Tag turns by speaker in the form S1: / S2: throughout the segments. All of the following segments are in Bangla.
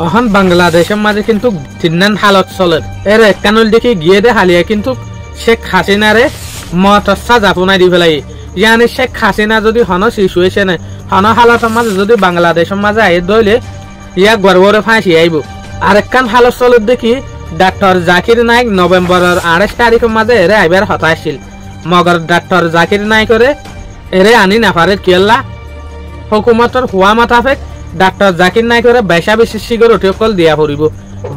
S1: এখন বাংলাদেশের মাঝে কিন্তু তিন্নান হালত চলে এর একখানুল দেখি গিয়ে দে হালিয়া কিন্তু শেখ হাসিনারে মতসা জাপনাই দি ফেলাই ইয়ানি শেখ হাসিনা যদি হন সিচুয়েশনে হন হালতের মাঝে যদি বাংলাদেশের মাঝে আই দইলে ইয়া গর্বরে ফাঁসি আইব আরেকখান হালত চলে দেখি ডাক্তার জাকির নায়ক নভেম্বরের 28 তারিখের মাঝে এরে আইবার হতা আসছিল মগর ডাক্তার জাকির নায়করে এরে আনি নাপারে কিল্লা হুকুমতর হুয়া মাতাফেক ডাক্তার জাকির নায়করে বেশা বেশি সিকিউরিটি কল দিয়া পড়িব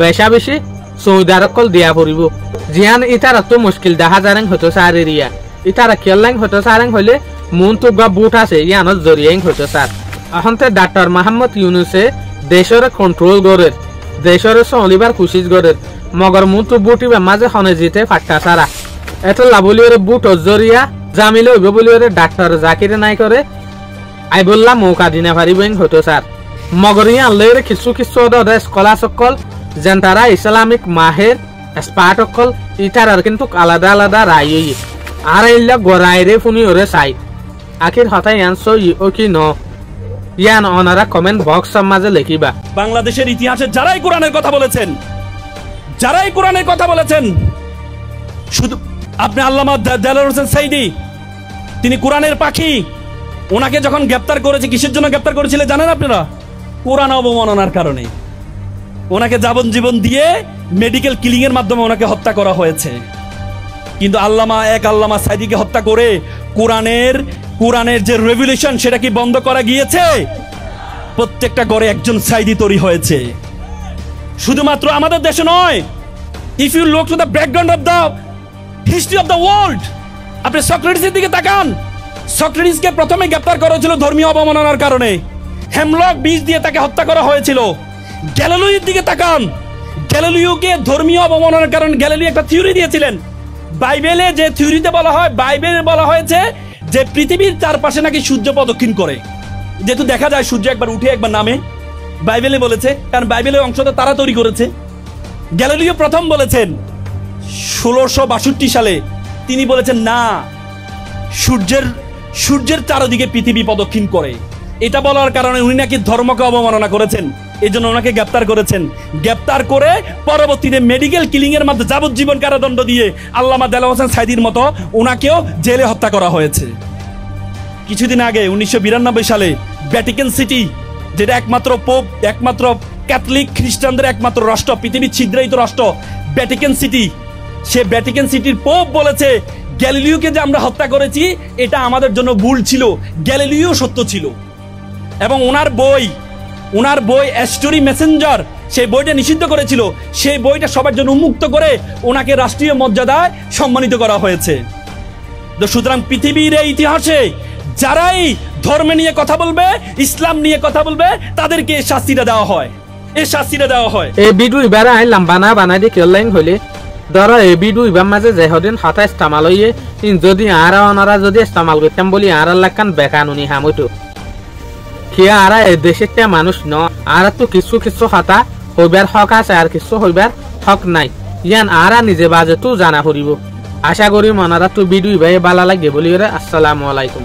S1: বেশা বেশি চৌদার কল দিয়া পড়িব জিয়ান ইতারা তো মুশকিল দেখা যারেন হতো সার এরিয়া ইতারা কিল্লাং হতো সারেং হইলে মুন তো গা বুট আছে ইয়ানত জরিয়াং হতো সার এখনতে ডাক্তার মোহাম্মদ ইউনুসে দেশের কন্ট্রোল গড়ের দেশের চলিবার কুচিজ গড়ের মগর মুন তো বুটিবে মাঝে হনে জিতে ফাট্টা সারা এত লাভলিওরে বুট জরিয়া জামিলে হইব বলিওরে ডাক্তার জাকির নায়করে আই বললাম মৌকা দিনা পারিবেন হতো স্যার মগরিয়া লেরে কিছু কিছু স্কলার সকল যেন তারা ইসলামিক মাহের স্পার্ট সকল ইতার কিন্তু আলাদা আলাদা রায় আর ইল্লা গড়াইরে ফুনি ওরে চাই আখির হতাই আনছো ও কি ন ইয়ান অনারা কমেন্ট বক্সের মাঝে লিখিবা
S2: বাংলাদেশের ইতিহাসে যারাই কোরআনের কথা বলেছেন শুধু আপনি আল্লামা দেলোয়ার হোসেন সাইদি তিনি কোরআনের পাখি ওনাকে যখন গ্রেফতার করেছে কিসের জন্য গ্রেফতার করেছিল জানেন আপনারা কোরআন অবমাননার কারণে ওনাকে যাবজ্জীবন দিয়ে মেডিকেল কিলিং এর মাধ্যমে ওনাকে হত্যা করা হয়েছে কিন্তু আল্লামা সাইদিকে হত্যা করে কোরআনের যে রেভলিউশন সেটা কি বন্ধ করা গিয়েছে প্রত্যেকটা ঘরে একজন সাইদি তৈরি হয়েছে শুধুমাত্র আমাদের দেশে নয় if you look to the background of the history of the world আপনি সক্রেটিসের দিকে তাকান সক্রেটিসকে প্রথমে গ্রেফতার করা হয়েছিল ধর্মীয় অবমাননার কারণে হেমলক বিষ দিয়ে তাকে হত্যা করা হয়েছিল গ্যালিলিওর দিকে তাকান গ্যালিলিওকে ধর্মীয় অবমাননার কারণে গ্যালিলিও একটা থিওরি দিয়েছিলেন বাইবেলে যে থিওরিতে বাইবেলে বলা হয়েছে যে পৃথিবীর চারপাশে নাকি সূর্য প্রদক্ষিণ করে যেহেতু দেখা যায় সূর্য একবার উঠে একবার নামে বাইবেলে বলেছে কারণ বাইবেলের অংশটা তারা তৈরি করেছে গ্যালিলিও প্রথম বলেছেন 1662 সালে তিনি বলেছেন না সূর্যের চারদিকে পৃথিবী প্রদক্ষিণ করে এটা বলার কারণে উনি নাকি ধর্মকে অবমাননা করেছেন এই জন্য ওনাকে গ্রেফতার করেছেন গ্রেফতার করে পরবর্তীতে মেডিকেল কিলিং এর মধ্যে যাবজ্জীবন কারাদণ্ড দিয়ে আল্লামা দেলোয়ার হোসেন সাইদির মতো ওনাকেও জেলে হত্যা করা হয়েছে কিছুদিন আগে 1992 সালে ভ্যাটিকান সিটি যেটা একমাত্র ক্যাথলিক খ্রিস্টানদের একমাত্র রাষ্ট্র পৃথিবীর ছিদ্রায়িত রাষ্ট্র ভ্যাটিকান সিটি সে ভ্যাটিকান সিটির পোপ বলেছে গ্যালিলিওকে যে আমরা হত্যা করেছি এটা আমাদের জন্য ভুল ছিল গ্যালিলিও সত্য ছিল এবং ওনার বই স্টোরি মেসেঞ্জার সেই বইটা নিষিদ্ধ করেছিল সেই বইটা সবার জন্য উন্মুক্ত করে ওনাকে রাষ্ট্রীয় মর্যাদায় সম্মানিত করা হয়েছে তো সুতরাং পৃথিবীর এই ইতিহাসে যারাই ধর্ম নিয়ে কথা বলবে ইসলাম নিয়ে কথা বলবে তাদেরকে শাস্তিটা দেওয়া হয় এই ভিডিও এবারে আই লম্বা বানাই দিয়ে কেলাইন হইলে ধরো এই ভিডিও এবার মাঝে যে হদিন হঠাৎ ইস্তেমাল হইয়ে যদি আর ওনারা যদি ইস্তেমাল করতাম বলি আর লাগান বেকানুনি হামতো কিয়া আর এই দেশের মানুষ ন আর তো কিছু কিছু হতা হইবার হক আছে আর কিছু হইবার হক নাই ইয়ান আর নিজে বাজে তো জানা করিব আশা করি মনারা তো ভিডিও ভাই ভালো লাগে বলি আসসালামু আলাইকুম।